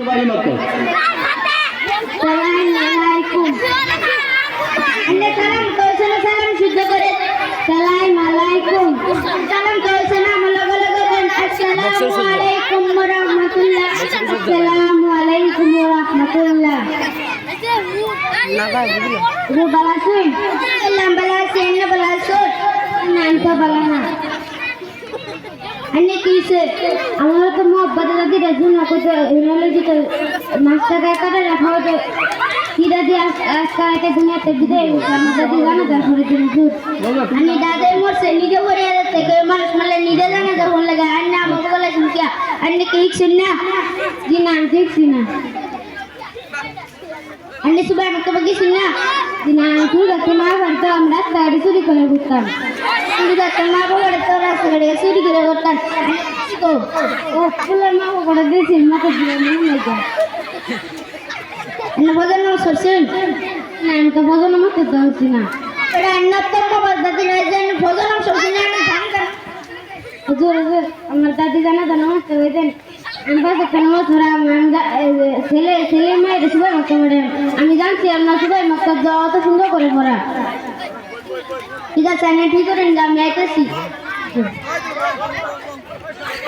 বাড়ি মতো সালাম আলাইকুম আন্নে সালাম কইছে না সালাম শুদ্ধ করে সালাম আলাইকুম সালাম কইছে না আমল গলে বলেন আসসালামু আলাইকুম ওয়া রাহমাতুল্লাহ আসসালামু আলাইকুম ওয়া রাহমাতুল্লাহ রে বালাসুন সালাম বালাসুন না বালাসুন নাম তো বালানা अन्य किसे हमारा तो मोहब्बत लगी रजून ना कुछ इन्होंने जी तो नाश्ता क्या कर रखा हो तो सीधा दी आज का एक दुनिया तक दे मदद दिला ना कर पूरे दिन दूर अन्य दादे मोर से नीचे हो रहे हैं तो कोई मर्स मले नीचे जाना तो होने लगा अन्य हम लोग वाला सुन क्या अन्य के एक सुनना जी नाम ठीक सुना अन्य सुबह में तो बगी सुनना जी नाम ठीक है तुम्हारा बंदा हमारा तारी सुरी करे बुता सुरी तुम्हारा बड़ा तोरा सुरी सुरी करे बुता तो ओ फुलर माँ को बड़ा देसी मत दिया नहीं लगा अन्य भजन में सरसेन ना इनका भजन में तो दांसी ना पर अन्य तो को बदलती नहीं जाने भजन में सरसेन ना काम कर हजूर हजूर हमारे दादी जाना तो नमस्ते वेदन আমরা সেখানে ধরা ছেলে ছেলে মেয়ে সবাই মক্কা পড়ে আমি জানছি আমরা সবাই মক্কা যত সুন্দর করে পড়া ঠিক আছে আমি ঠিক করে আমি আইতেছি